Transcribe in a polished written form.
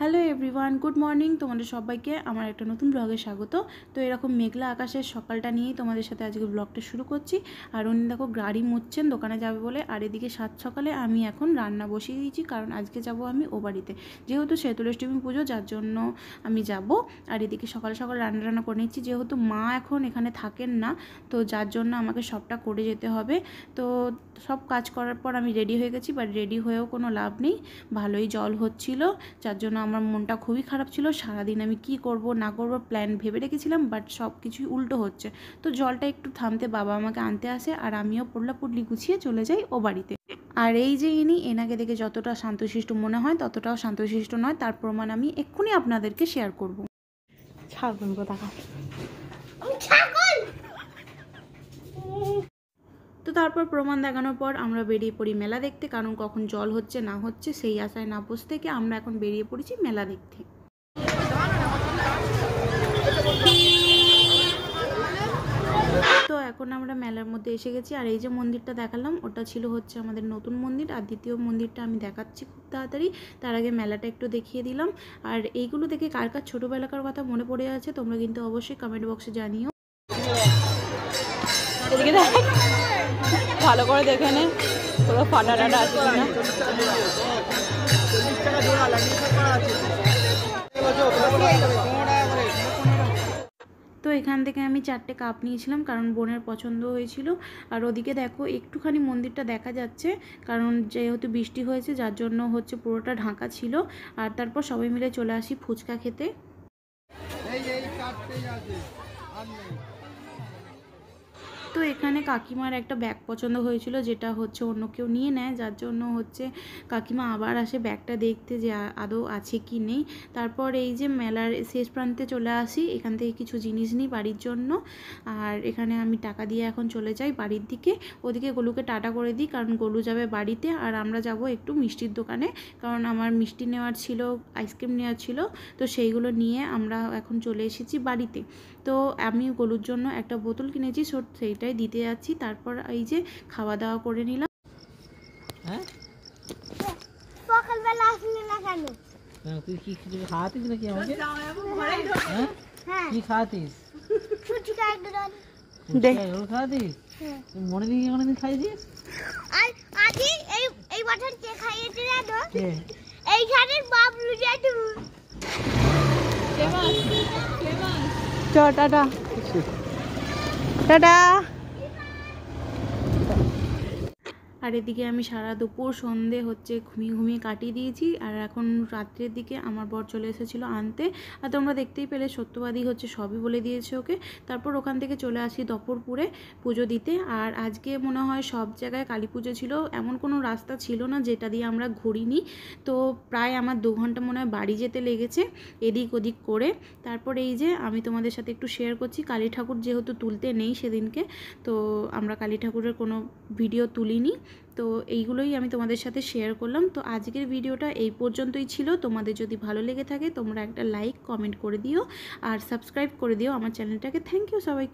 Hello everyone, good morning. তোমাদের সবাইকে আমার একটা নতুন ব্লগে স্বাগত। তো এরকম মেঘলা আকাশের সকালটা নিয়েই তোমাদের সাথে আজকে ব্লগটা শুরু করছি। আর উনি দেখো গাড়ি মুছছেন দোকানে যাবে বলে। আর এদিকে সাত সকালে আমি এখন রান্না বসিয়ে দিয়েছি, কারণ আজকে যাব আমি ও বাড়িতে, যেহেতু শীতলষ্ঠমী পুজো, যার জন্য আমি যাব। আর এদিকে সকাল সকাল রান্না করে নিচ্ছি, যেহেতু মা এখন এখানে থাকেন না, তো যার জন্য আমাকে সবটা করে যেতে হবে। তো সব কাজ করার পর আমি রেডি হয়ে গেছি, বাট রেডি হয়েও কোনো লাভ নেই। ভালোই জল হচ্ছিল, যার জন্য আমার মনটা খুবই খারাপ ছিল। সারাদিন আমি কি করব না করব প্ল্যান ভেবে রেখেছিলাম, বাট সব কিছুই উল্টো হচ্ছে। তো জলটা একটু থামতে বাবা আমাকে আনতে আসে, আর আমিও পুটলি গুছিয়ে চলে যাই ও বাড়িতে। আর এই যে এনাকে দেখে যতটা শান্তশিষ্ট মনে হয় ততটাও শান্তশিষ্ট নয়, তার প্রমাণ আমি এক্ষুনি আপনাদেরকে শেয়ার করব। তো তারপর প্রমাণ দেখানোর পর আমরা বেরিয়ে পড়ি মেলা দেখতে, কারণ কখন জল হচ্ছে না হচ্ছে সেই আশায় না বসে থেকে আমরা এখন বেরিয়ে পড়েছি মেলা দেখতে। তো এখন আমরা মেলার মধ্যে এসে গেছি। আর এই যে মন্দিরটা দেখালাম, ওটা ছিল হচ্ছে আমাদের নতুন মন্দির। আর দ্বিতীয় মন্দিরটা আমি দেখাচ্ছি খুব তাড়াতাড়ি, তার আগে মেলাটা একটু দেখিয়ে দিলাম। আর এইগুলো দেখে কার কার ছোটোবেলাকার কথা মনে পড়ে যাচ্ছে তোমরা কিন্তু অবশ্যই কমেন্ট বক্সে জানিও। ভালো করে দেখে নে পুরো ফাটা টাটা আছে কিনা। তো এখান থেকে আমি 4টে কাপ নিয়েছিলাম, কারণ বোনের পছন্দ হয়েছিল। আর ওদিকে দেখো একটুখানি মন্দিরটা দেখা যাচ্ছে, কারণ যেহেতু বৃষ্টি হয়েছে যার জন্য হচ্ছে পুরোটা ঢাকা ছিল। আর তারপর সবাই মিলে চলে আসি ফুচকা খেতে। তো এখানে কাকিমার একটা ব্যাগ পছন্দ হয়েছিল, যেটা হচ্ছে অন্য কেউ নিয়ে নেয়, যার জন্য হচ্ছে কাকিমা আবার আসে ব্যাগটা দেখতে যে আদৌ আছে কি নেই। তারপর এই যে মেলার শেষ প্রান্তে চলে আসি, এখান থেকে কিছু জিনিস নিই বাড়ির জন্য। আর এখানে আমি টাকা দিয়ে এখন চলে যাই বাড়ির দিকে। ওদিকে গোলুকে টাটা করে দিই, কারণ গোলু যাবে বাড়িতে আর আমরা যাব একটু মিষ্টির দোকানে, কারণ আমার মিষ্টি নেওয়ার ছিল, আইসক্রিম নেওয়ার ছিল। তো সেইগুলো নিয়ে আমরা এখন চলে এসেছি বাড়িতে। তো আমি গোলুর জন্য একটা বোতল কিনেছি, সেইটাই দিতে যাচ্ছি। তারপর এই যে খাওয়া দাওয়া করে নিলাম। হ্যাঁ সকালবেলা আসলি না কেন? তুই কি খাওয়াতিস নাকি আমাকে? হ্যাঁ কি খাওয়াতিস? ফুচকা একদম দেখ খাওয়াতিস। তুই মনে নেই কোনদিন খাইছিস? আর আজকে এই বছর কে খাইয়েছে জানো? কে? এইখানের বাবলু জাদু। Tata tata. আর এদিকে আমি সারা দুপুর সন্ধে হচ্ছে ঘুমিয়ে কাটিয়ে দিয়েছি। আর এখন রাত্রের দিকে আমার বর চলে এসেছিলো আনতে। আর তোমরা দেখতেই পেলে সত্যবাদী হচ্ছে সবই বলে দিয়েছে ওকে। তারপর ওখান থেকে চলে আসি দপুরপুরে পুজো দিতে। আর আজকে মনে হয় সব জায়গায় কালী পুজো ছিল, এমন কোনো রাস্তা ছিল না যেটা দিয়ে আমরা ঘুরিনি। তো প্রায় আমার 2 ঘন্টা মনে হয় বাড়ি যেতে লেগেছে এদিক ওদিক করে। তারপর এই যে আমি তোমাদের সাথে একটু শেয়ার করছি, কালী ঠাকুর যেহেতু তুলতে নেই সেদিনকে, তো আমরা কালী ঠাকুরের কোনো ভিডিও তুলিনি। তো এইগুলোই আমি তোমাদের সাথে শেয়ার করলাম। তো আজকের ভিডিওটা এই পর্যন্তই ছিল। তোমাদের যদি ভালো লেগে থাকে তোমরা একটা লাইক কমেন্ট করে দিও আর সাবস্ক্রাইব করে দিও আমার চ্যানেলটাকে। থ্যাংক ইউ সবাইকে।